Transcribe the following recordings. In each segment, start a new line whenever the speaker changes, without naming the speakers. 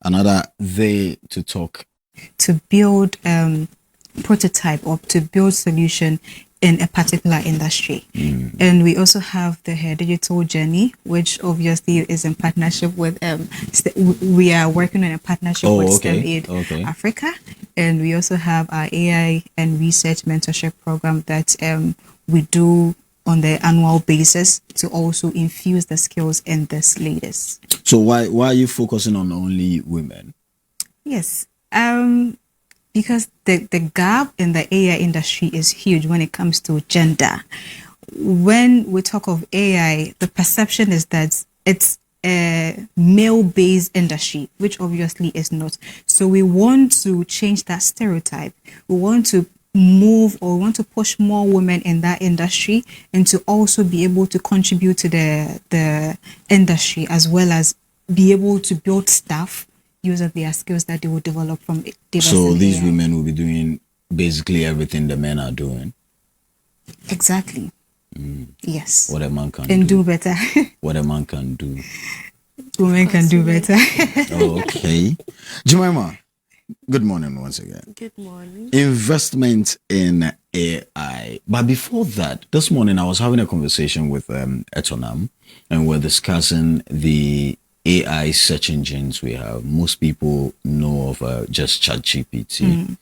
Another they to talk.
To build prototype or to build solution in a particular industry. And we also have the digital journey, which obviously is in partnership with we are working on a partnership with STEM Aid Africa, and we also have our AI and research mentorship program that we do on the annual basis to also infuse the skills in this latest.
So why are you focusing on only women?
Yes. Because the gap in the AI industry is huge when it comes to gender. When we talk of AI, the perception is that it's a male-based industry, which obviously is not. So we want to change that stereotype. We want to move or we want to push more women in that industry and to also be able to contribute to the industry, as well as be able to build staff use of their skills that they will develop from it.
So these women will be doing basically everything the men are doing.
Exactly. Yes.
What a man can
and do better.
What a man can do.
Women can do better.
Okay. Jemima, good morning once again.
Good morning.
Investment in AI. But before that, this morning I was having a conversation with Etonam, and we're discussing the AI search engines we have. Most people know of just ChatGPT,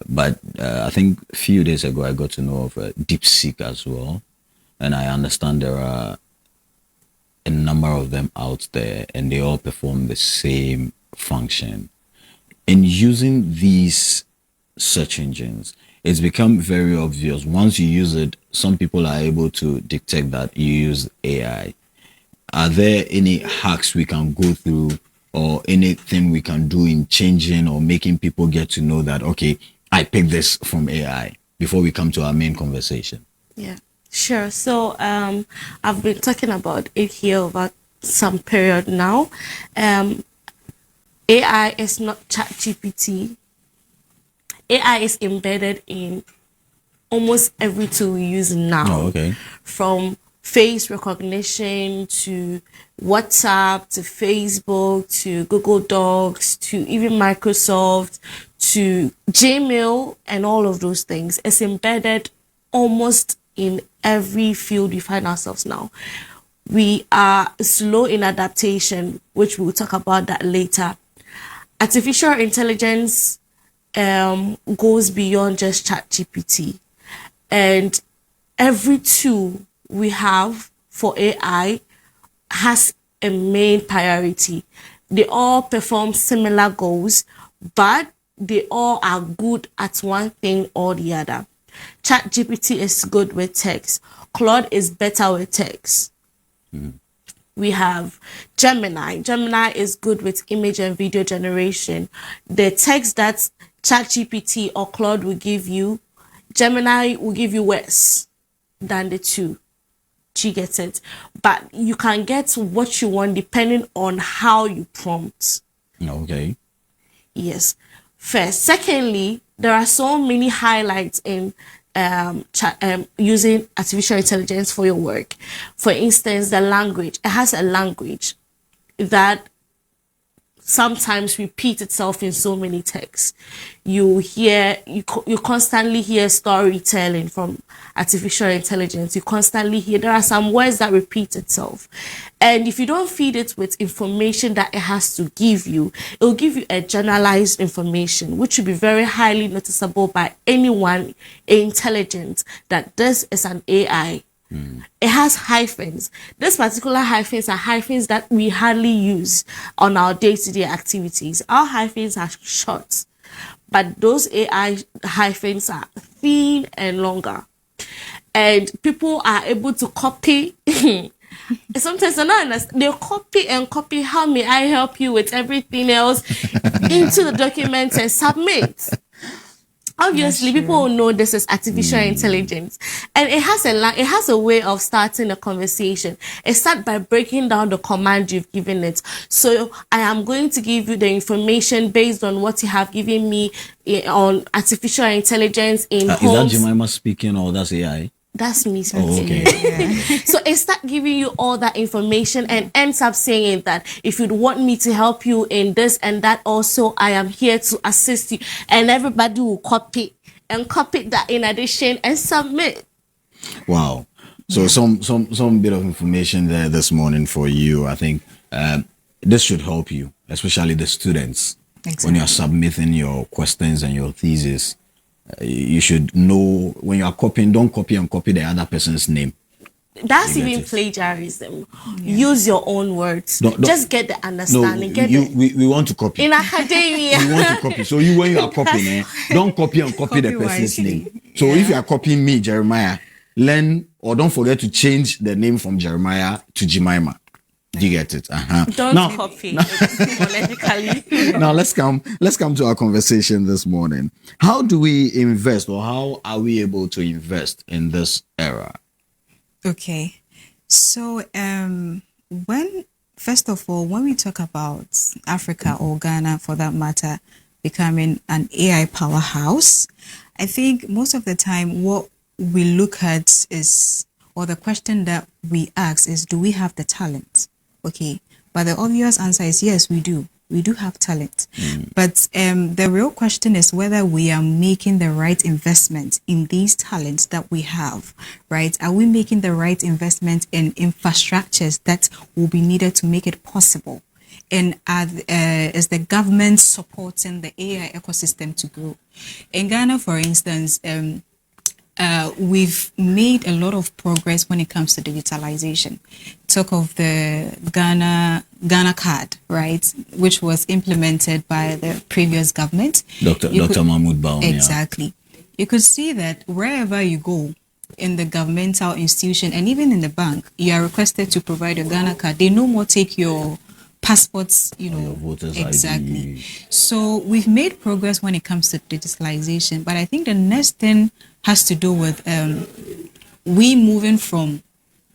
but I think a few days ago I got to know of DeepSeek as well, and I understand there are a number of them out there, and they all perform the same function. In using these search engines, it's become very obvious. Once you use it, some people are able to detect that you use AI. Are there any hacks we can go through or anything we can do in changing or making people get to know that, okay, I picked this from AI, before we come to our main conversation?
Yeah, sure. So I've been talking about it here over some period now. AI is not ChatGPT. AI is embedded in almost every tool we use now.
Oh, okay.
From face recognition to WhatsApp to Facebook to Google Docs to even Microsoft to Gmail and all of those things. It's embedded almost in every field we find ourselves now. We are slow in adaptation, which we'll talk about that later. Artificial intelligence goes beyond just ChatGPT, and every tool we have for AI has a main priority. They all perform similar goals, but they all are good at one thing or the other. ChatGPT is good with text. Claude is better with text. We have Gemini. Gemini is good with image and video generation. The text that ChatGPT or Claude will give you, Gemini will give you worse than the two. You get it? But you can get what you want depending on how you prompt.
Okay.
Yes. First. Secondly, there are so many highlights in using artificial intelligence for your work. For instance, the language. It has a language that sometimes repeats itself in so many texts. You constantly hear storytelling from artificial intelligence. You constantly hear there are some words that repeat itself, and if you don't feed it with information that it has to give you, it will give you a generalized information, which will be very highly noticeable by anyone intelligent that this is an AI. It has hyphens. These particular hyphens are hyphens that we hardly use on our day-to-day activities. Our hyphens are short, but those AI hyphens are thin and longer. And people are able to copy. Sometimes they're not understand. They'll copy and copy. How may I help you with everything else into the document and submit? Obviously, people will know this is artificial intelligence, and it has a way of starting a conversation. It starts by breaking down the command you've given it. So I am going to give you the information based on what you have given me on artificial intelligence in
Is that Jemima speaking or that's AI?
That's me
Oh,
speaking.
okay.
So it start giving you all that information and ends up saying that if you'd want me to help you in this and that also, I am here to assist you. And everybody will copy that in addition and submit.
Wow. So some bit of information there this morning for you. I think this should help you, especially the students. When you are submitting your questions and your thesis, you should know when you are copying, don't copy and copy the other person's name.
That's
You get
even
it.
plagiarism. Use your own words.
Don't-
Just get the
No,
understanding.
we want to copy.
In academia.
We want to copy. So when you are copying, don't copy and copy the
Copy
person's
wisely.
name. So if you are copying me, Jeremiah, learn or don't forget to change the name from Jeremiah to Jemima. Do you get it?
Don't
Now,
copy phonetically.
now let's come to our conversation this morning. How do we invest, or how are we able to invest in this era?
Okay. So, first of all, when we talk about Africa or Ghana for that matter becoming an AI powerhouse, I think most of the time what we look at is, or the question that we ask is, do we have the talent? Okay. But the obvious answer is yes, we do. We do have talent. But the real question is whether we are making the right investment in these talents that we have, right? Are we making the right investment in infrastructures that will be needed to make it possible? And is the government supporting the AI ecosystem to grow? In Ghana, for instance, we've made a lot of progress when it comes to digitalization. Talk of the Ghana card, right, which was implemented by the previous government.
Dr. Mahmoud Bawumia.
Exactly. You could see that wherever you go in the governmental institution and even in the bank, you are requested to provide your Ghana card. They no more take your passports,
your voter's
exactly.
ID.
So we've made progress when it comes to digitalization, but I think the next thing has to do with we moving from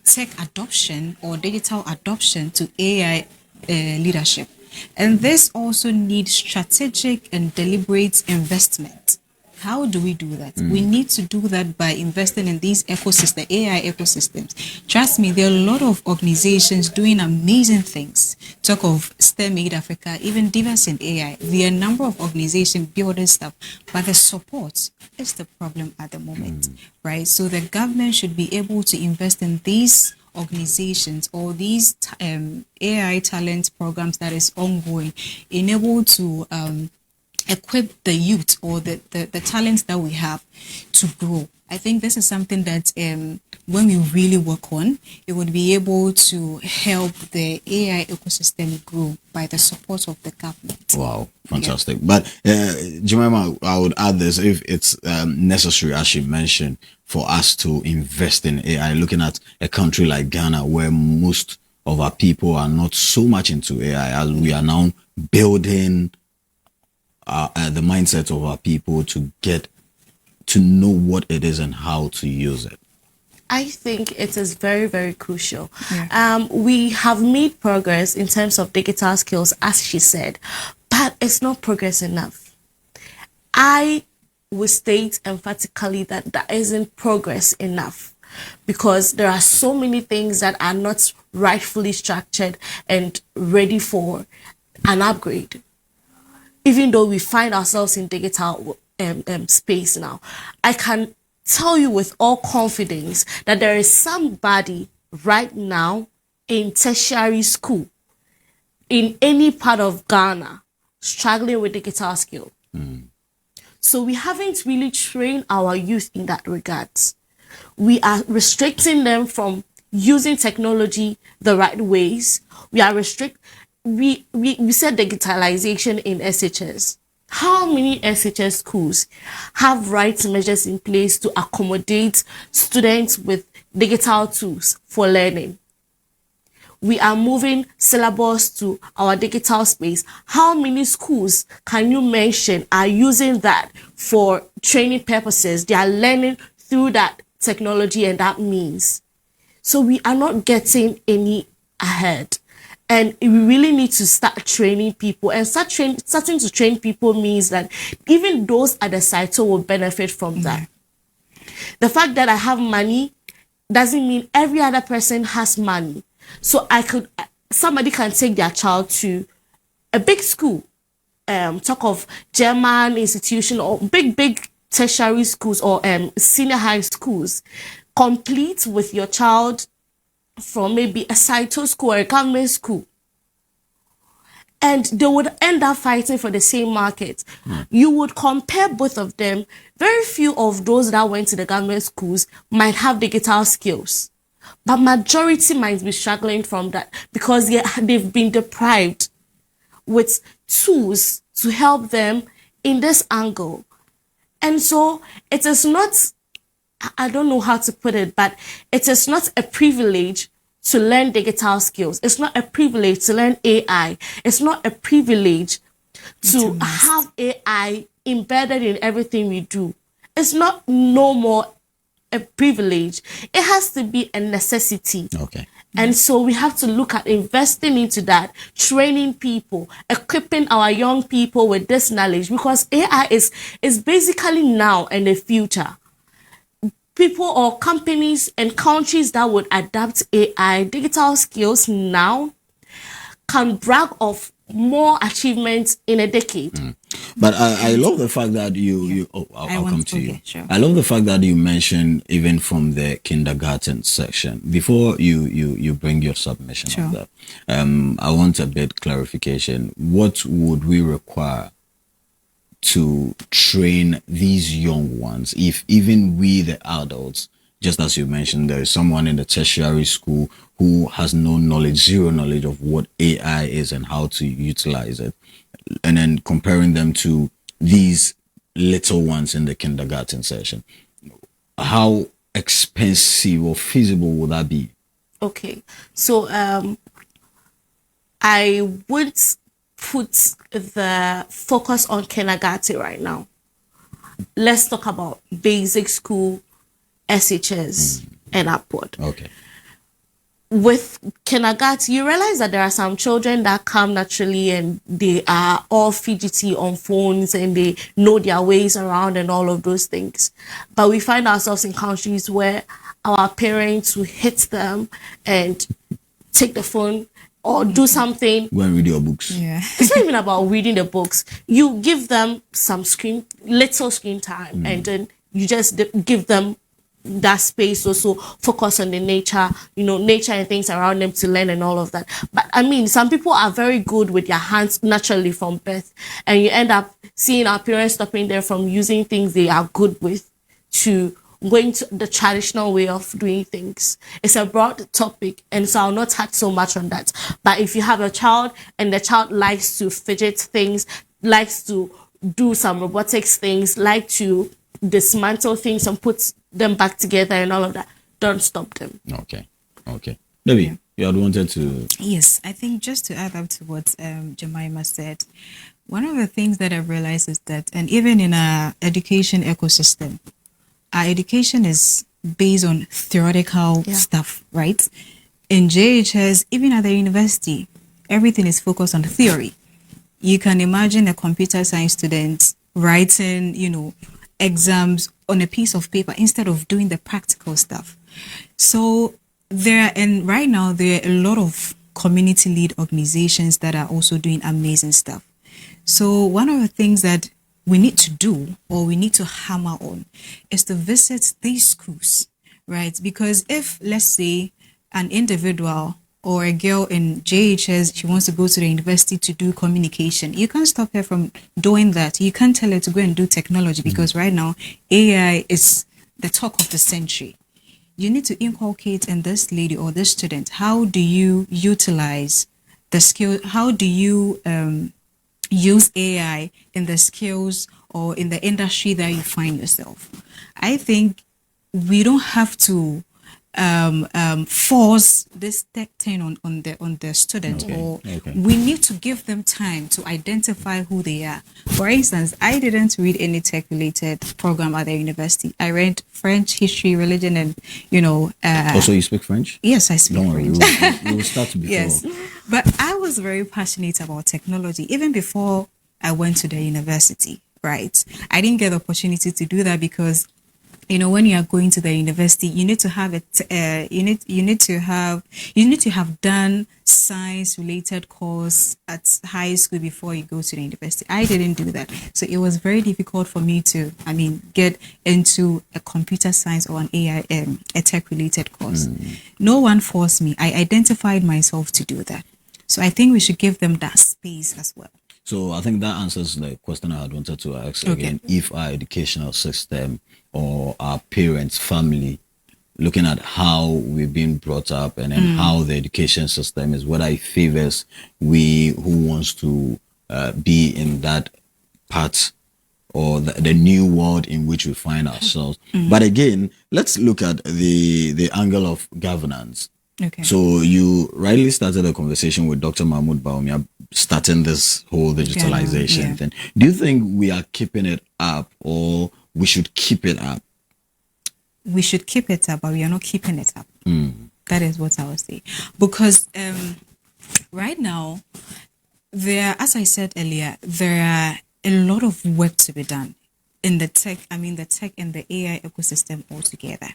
tech adoption or digital adoption to AI leadership. And this also needs strategic and deliberate investment. How do we do that? We need to do that by investing in these ecosystems, AI ecosystems. Trust me, there are a lot of organizations doing amazing things. Talk of STEM Aid Africa, even Divas in AI. There are a number of organizations building stuff, but the support is the problem at the moment, right? So the government should be able to invest in these organizations or these AI talent programs that is ongoing, enable to equip the youth or the talents that we have to grow. I think this is something that when we really work on, it would be able to help the AI ecosystem grow by the support of the government.
Wow, fantastic. But Jemima, I would add this, if it's necessary, as she mentioned, for us to invest in AI, looking at a country like Ghana, where most of our people are not so much into AI, as we are now building the mindset of our people to get to know what it is and how to use it.
I think it is very, very crucial.
Yeah.
We have made progress in terms of digital skills, as she said, but it's not progress enough. I will state emphatically that that isn't progress enough, because there are so many things that are not rightfully structured and ready for an upgrade. Even though we find ourselves in digital space now, I can tell you with all confidence that there is somebody right now in tertiary school in any part of Ghana struggling with digital skill. So we haven't really trained our youth in that regard. We are restricting them from using technology the right ways. We are we said digitalization in SHS. How many SHS schools have right measures in place to accommodate students with digital tools for learning? We are moving syllabus to our digital space. How many schools can you mention are using that for training purposes? They are learning through that technology and that means. So we are not getting any ahead. And we really need to start training people, and starting to train people means that even those at the site will benefit from that. The fact that I have money doesn't mean every other person has money. So somebody can take their child to a big school, talk of German institution or big tertiary schools or senior high schools, complete with your child from maybe a Saito school or a government school. And they would end up fighting for the same market. You would compare both of them. Very few of those that went to the government schools might have digital skills, but majority might be struggling from that because they've been deprived with tools to help them in this angle. And so it is not, I don't know how to put it, but it is not a privilege to learn digital skills. It's not a privilege to learn AI. It's not a privilege to have AI embedded in everything we do. It's not no more a privilege. It has to be a necessity.
Okay.
And so we have to look at investing into that, training people, equipping our young people with this knowledge, because AI is basically now and the future. People or companies and countries that would adapt AI digital skills now can brag of more achievements in a decade.
But I love the fact that I'll come to you.
Sure.
I love the fact that you mentioned even from the kindergarten section. Before you bring your submission
Sure.
on that, I want a bit clarification. What would we require to train these young ones, if even we the adults, just as you mentioned, there is someone in the tertiary school who has no knowledge, zero knowledge of what AI is and how to utilize it, and then comparing them to these little ones in the kindergarten session, how expensive or feasible would that be?
Okay, so I would put the focus on kindergarten right now. Let's talk about basic school, SHS, and upward.
Okay.
With kindergarten, you realize that there are some children that come naturally and they are all fidgety on phones and they know their ways around and all of those things. But we find ourselves in countries where our parents will hit them and take the phone or do something.
Go and read your books.
Yeah.
It's not even about reading the books. You give them some little screen time, and then you just give them that space, also focus on the nature and things around them to learn and all of that. But I mean, some people are very good with their hands naturally from birth, and you end up seeing our parents stopping them from using things they are good with to going to the traditional way of doing things. It's a broad topic, and so I'll not touch so much on that. But if you have a child and the child likes to fidget things, likes to do some robotics things, like to dismantle things and put them back together and all of that, don't stop them.
Okay. Maybe you had wanted to.
Yes, I think just to add up to what Jemima said, one of the things that I've realized is that, and even in our education ecosystem, our education is based on theoretical stuff, right? In JHS, even at the university, everything is focused on theory. You can imagine a computer science student writing, exams on a piece of paper instead of doing the practical stuff. So right now, there are a lot of community lead organizations that are also doing amazing stuff. So one of the things that we need to do, or we need to hammer on, is to visit these schools, right? Because if, let's say, an individual or a girl in JHS, she wants to go to the university to do communication, you can't stop her from doing that. You can't tell her to go and do technology, because right now AI is the talk of the century. You need to inculcate in this lady or this student, how do you utilize the skill? How do you use AI in the skills or in the industry that you find yourself? I think we don't have to force this tech thing on the student, we need to give them time to identify who they are. For instance, I didn't read any tech related program at the university. I read French, history, religion, and
Also, you speak French?
Yes, I speak
Don't worry,
French.
we will start before.
Yes, but I was very passionate about technology even before I went to the university. Right, I didn't get the opportunity to do that because when you are going to the university, you need to have you need to have done science related course at high school before you go to the university. I didn't do that, so it was very difficult for me to get into a computer science or an AI a tech related course. No one forced me. I identified myself to do that. So I think we should give them that space as well.
So I think that answers the question I had wanted to ask again. If our educational system or our parents, family, looking at how we've been brought up and then how the education system is, whether it favors we who wants to be in that part or the new world in which we find ourselves. But again, let's look at the angle of governance.
Okay.
So you rightly started a conversation with Dr. Mahmoud Bawumia starting this whole digitalization thing. Do you think we are keeping it up or we should keep it up?
We should keep it up, but we are not keeping it up. That is what I would say. Because right now, as I said earlier, there are a lot of work to be done in the tech and the AI ecosystem altogether.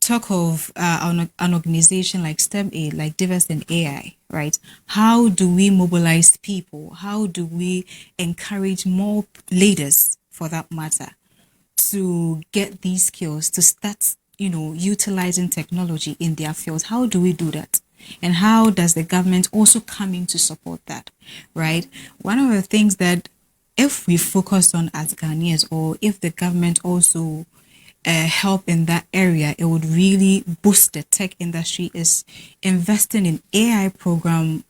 Talk of an organization like STEM-A, like Diverse in AI, right? How do we mobilize people? How do we encourage more leaders, for that matter, to get these skills, to start, utilizing technology in their fields? How do we do that? And how does the government also come in to support that, right? One of the things that if we focus on as Ghanaians, or if the government also help in that area, it would really boost the tech industry, is investing in AI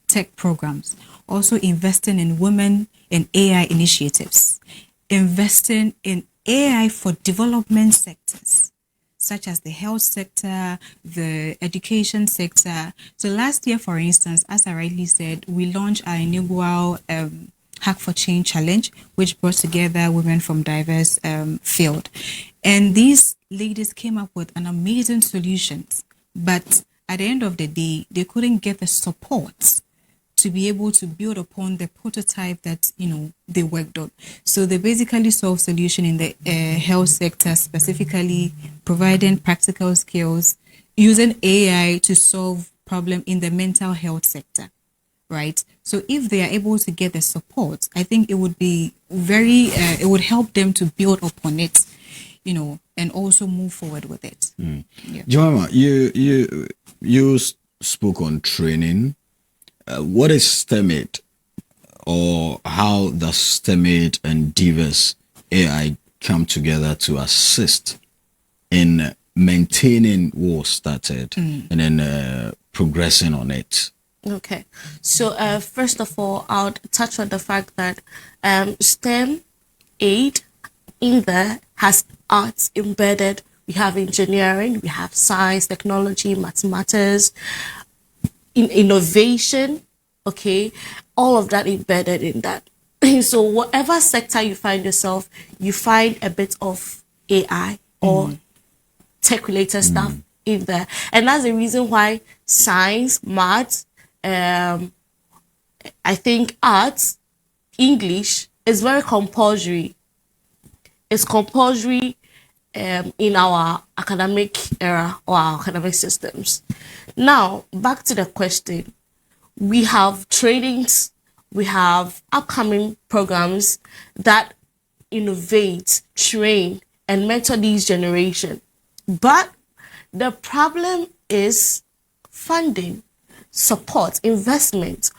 tech programs, also investing in women in AI initiatives, investing in AI for development sectors, such as the health sector, the education sector. So last year, for instance, as I rightly said, we launched our inaugural Hack for Change Challenge, which brought together women from diverse field. And these ladies came up with an amazing solutions. But at the end of the day, they couldn't get the support to be able to build upon the prototype that, they worked on. So they basically solved solution in the health sector, specifically providing practical skills, using AI to solve problem in the mental health sector. Right. So if they are able to get the support, I think it would be it would help them to build upon it, and also move forward with it.
Yeah. Jemima, you spoke on training. What is STEMate, or how does STEMate and Diverse AI come together to assist in maintaining what was started and then progressing on it?
Okay, so first of all, I'll touch on the fact that STEM aid in there has arts embedded. We have engineering, we have science, technology, mathematics, innovation, okay, all of that embedded in that. So whatever sector you find yourself, you find a bit of AI or tech-related stuff in there. And that's the reason why science, maths, I think arts, English is very compulsory. It's compulsory in our academic era or our academic systems. Now, back to the question. We have trainings, we have upcoming programs that innovate, train, and mentor these generation. But the problem is funding, support, investment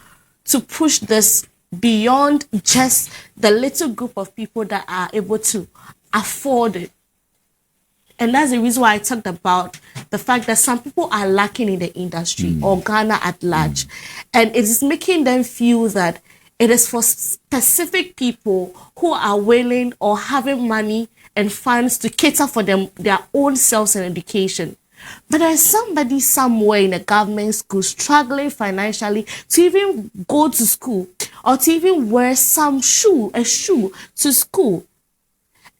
to push this beyond just the little group of people that are able to afford it. And that's the reason why I talked about the fact that some people are lacking in the industry or Ghana at large. And it is making them feel that it is for specific people who are willing or having money and funds to cater for them, their own selves and education. But there's somebody somewhere in a government school struggling financially to even go to school or to even wear a shoe to school.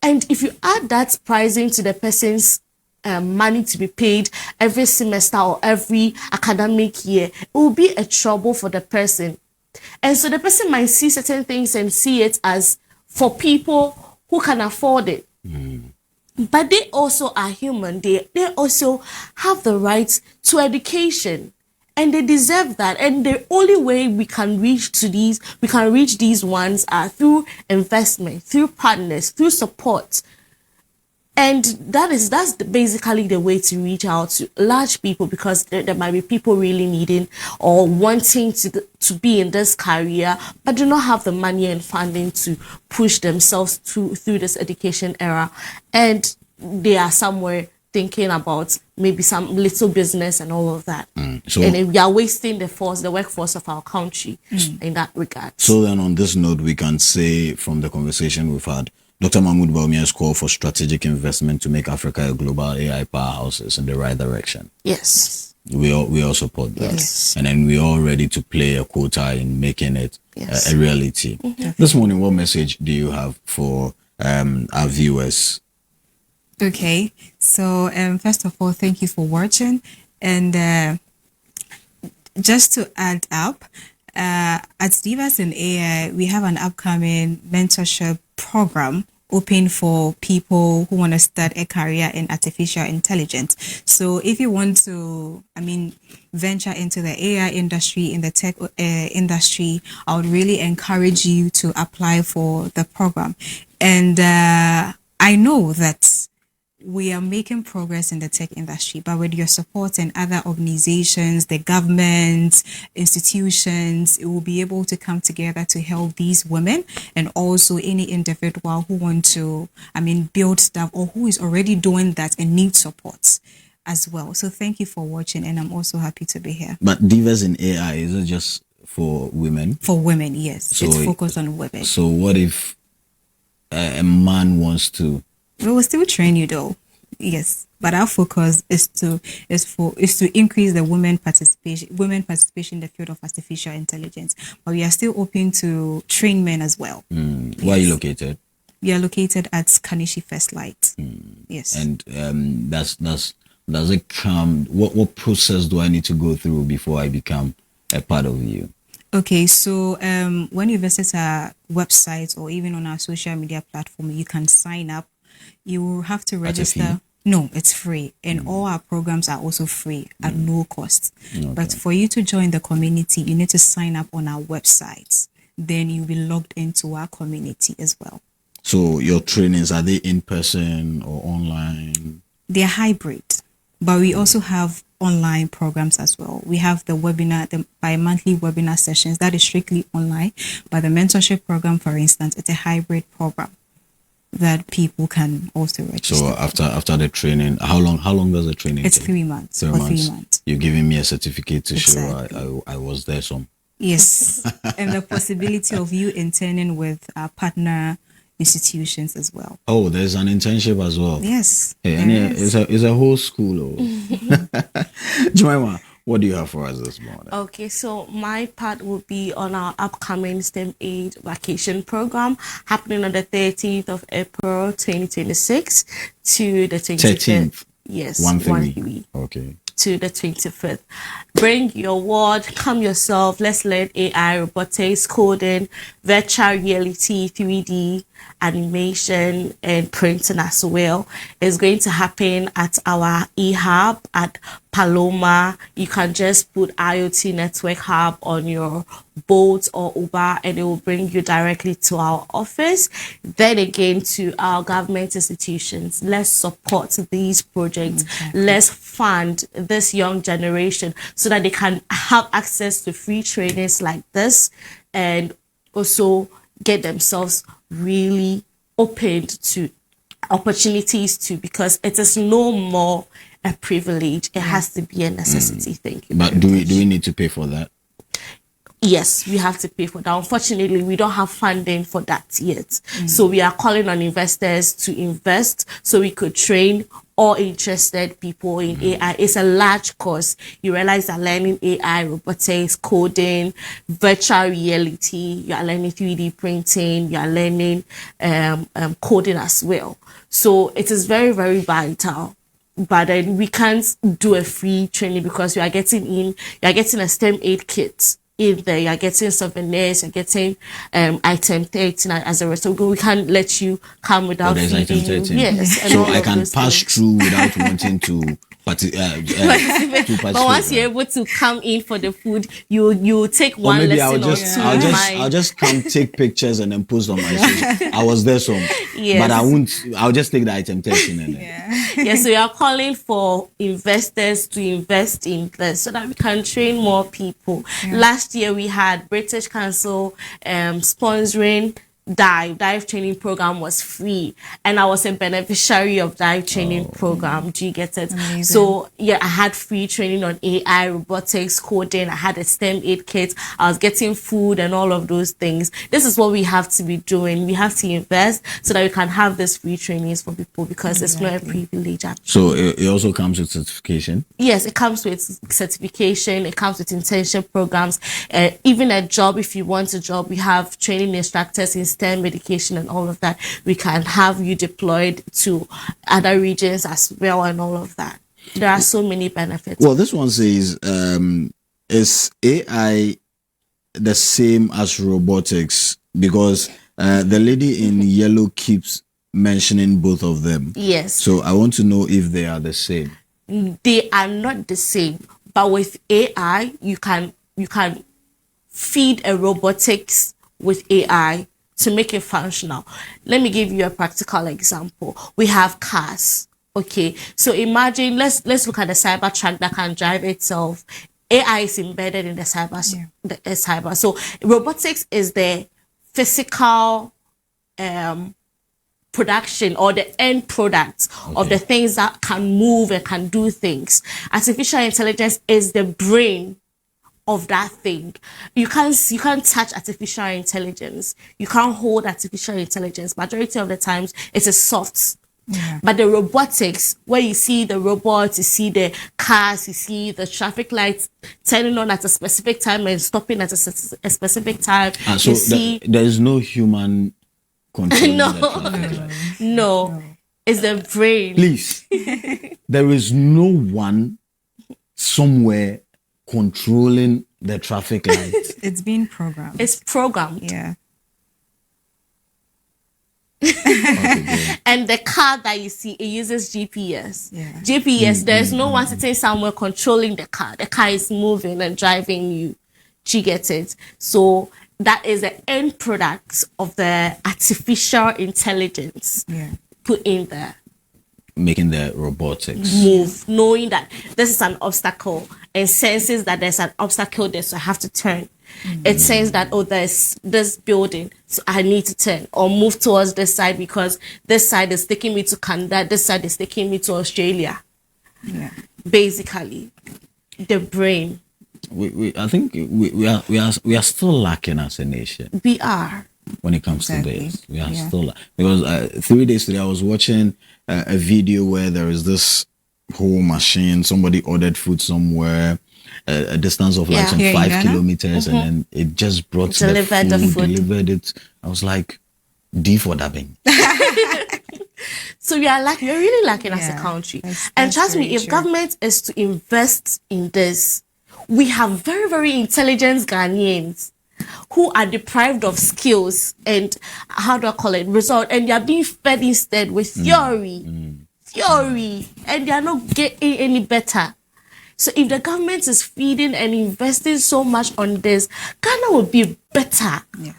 And if you add that pricing to the person's money to be paid every semester or every academic year, it will be a trouble for the person. And so the person might see certain things and see it as for people who can afford it. but they also are human. They also have the right to education, and they deserve that. And the only way we can reach these ones are through investment, through partners, through support. And that's basically the way to reach out to large people, because there might be people really needing or wanting to be in this career, but do not have the money and funding to push themselves through this education era. And they are somewhere thinking about maybe some little business and all of that.
So,
and we are wasting the workforce of our country in that regard.
So then on this note, we can say from the conversation we've had, Dr. Mahmoud Bawumia's call for strategic investment to make Africa a global AI powerhouse is in the right direction.
Yes.
We all support that.
Yes.
And then we're all ready to play a quota in making it a reality. This morning, what message do you have for our viewers?
Okay, so first of all, thank you for watching. And just to add up, at Divas in AI, we have an upcoming mentorship program open for people who want to start a career in artificial intelligence. So if you want to, venture into the AI industry, in the tech industry, I would really encourage you to apply for the program. And I know that we are making progress in the tech industry, but with your support and other organizations, the government, institutions, it will be able to come together to help these women and also any individual who want to, build stuff or who is already doing that and needs support as well. So thank you for watching, and I'm also happy to be here.
But Divas in AI, is it just for women?
For women, yes.
So
it's focused on women.
So what if a man wants to?
We will still train you though. Yes, but our focus is to increase the women participation in the field of artificial intelligence. But we are still open to train men as well.
Where are you located?
We are located at Kanishi First Light. Yes.
And does it come? What process do I need to go through before I become a part of you?
Okay, so when you visit our website or even on our social media platform, you can sign up. You will have to register. No, it's free. And all our programs are also free at no cost. Okay. But for you to join the community, you need to sign up on our website. Then you'll be logged into our community as well.
So your trainings, are they in person or online?
They're hybrid. But we also have online programs as well. We have the bi-monthly webinar sessions that is strictly online. But the mentorship program, for instance, it's a hybrid program that people can also register.
So after the training, how long does the training
take?
It's
3 months.
3 months. You're giving me a certificate to
exactly.
show I was there some.
Yes. And the possibility of you interning with our partner institutions as well.
Oh, there's an internship as well.
Yes.
Hey, and it's a whole school. Jemima, what do you have for us this morning?
Okay, so my part will be on our upcoming STEM Aid vacation program happening on the 13th of April 2026 to the 25th. Yes, 1-3.
Okay.
To the 25th. Bring your ward, come yourself. Let's learn AI, robotics, coding, virtual reality, 3D, animation, and printing as well. It's going to happen at our eHub at Paloma. You can just put IoT Network Hub on your Bolt or Uber, and it will bring you directly to our office. Then again to our government institutions. Let's support these projects. Exactly. Let's fund this young generation so that they can have access to free trainings like this, and also get themselves really opened to opportunities too, because it is no more a privilege. It has to be a necessity. Thank you.
But do we need to pay for that?
Yes, we have to pay for that. Unfortunately, we don't have funding for that yet. So we are calling on investors to invest so we could train all interested people in AI. It's a large course. You realize that learning AI, robotics, coding, virtual reality, you are learning 3D printing, you are learning coding as well. So it is very, very vital. But then we can't do a free training because you are getting a STEM aid kit in there. You're getting souvenirs, you're getting item 13 as a result. We can't let you come without
There's item
feeding you.
13.
Yes. and
So
all
I
of
can
those
pass
things.
through without wanting to participate.
But once you're able to come in for the food, you take
Or
one
maybe
lesson or two. in mind.
I'll just come take pictures and then post on my social. I was there some,
Yes.
but I'll just take the item 13 and then.
Yes, so we are calling for investors to invest in this so that we can train more people. Last year we had British Council sponsoring dive training program was free, and I was a beneficiary of dive training program. Do you get it?
Amazing.
So yeah, I had free training on AI, robotics, coding. I had a STEM aid kit. I was getting food and all of those things. This is what we have to be doing. We have to invest so that we can have this free trainings for people, because it's not a privilege. Actually.
So it also comes with certification.
Yes, it comes with certification. It comes with internship programs. Even a job, if you want a job, we have training instructors in STEM education and all of that. We can have you deployed to other regions as well and all of that. There are so many benefits.
Well, this one says, is AI the same as robotics? Because the lady in yellow keeps mentioning both of them.
Yes,
So I want to know if they are the same.
they are not the same, but with AI, you can feed a robotics with AI to make it functional. Let me give you a practical example. We have cars. Okay, so imagine, let's look at the Cybertruck that can drive itself. AI is embedded in the cyber. So robotics is the physical production or the end product of the things that can move and can do things. Artificial intelligence is the brain of that thing. You can't touch artificial intelligence. You can't hold artificial intelligence. Majority of the times it's a soft. But the robotics, where you see the robots, you see the cars, you see the traffic lights turning on at a specific time and stopping at a specific time.
So
you see,
there is no human controlling
No.
the traffic light.
no, it's the brain.
Please, there is no one somewhere controlling the traffic lights.
It's been programmed.
It's programmed.
Yeah.
And the car that you see, it uses GPS.
Yeah.
GPS, there's no one sitting somewhere controlling the car. The car is moving and driving you. Do you get it? So that is the end product of the artificial intelligence
Yeah.
put in there.
Making the robotics.
Move, knowing that this is an obstacle and senses that there's an obstacle there, so I have to turn. It says that, oh, there's this building, so I need to turn or move towards this side because this side is taking me to Canada, this side is taking me to Australia.
Yeah.
Basically, the brain.
I think we are still lacking as a nation
We are.
when it comes
Exactly.
to this. We are
Yeah.
still because 3 days today I was watching a video where there is this whole machine. Somebody ordered food somewhere, a distance of like
Yeah.
some
Here in
5
Ghana?
kilometers, and then it just brought
Delivered the food.
delivered it. I was like, D for dabbing.
So we are we're really lacking as a
Yeah,
country.
that's
And trust me,
very
if
true.
government is to invest in this, we have very, very intelligent Ghanaians who are deprived of skills and how do I call it, result, and they are being fed instead with theory, and they are not getting any better. So if the government is feeding and investing so much on this, Ghana will be better.
Yes.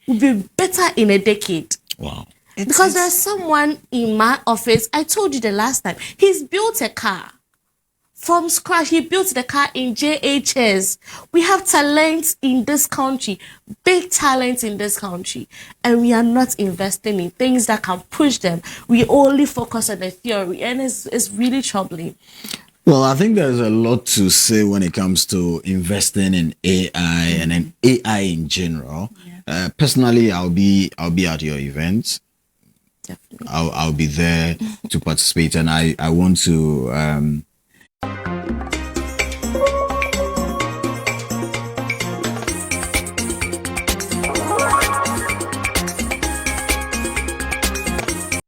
Will be better in a decade.
Wow.
Because there's someone in my office, I told you the last time, he's built a car from scratch. He built the car in JHS. We have talent in this country, big talent in this country, and we are not investing in things that can push them. We only focus on the theory, and it's really troubling.
Well, I think there's a lot to say when it comes to investing in AI and in AI in general. Personally, I'll be at your event.
Definitely.
I'll be there to participate, and I want to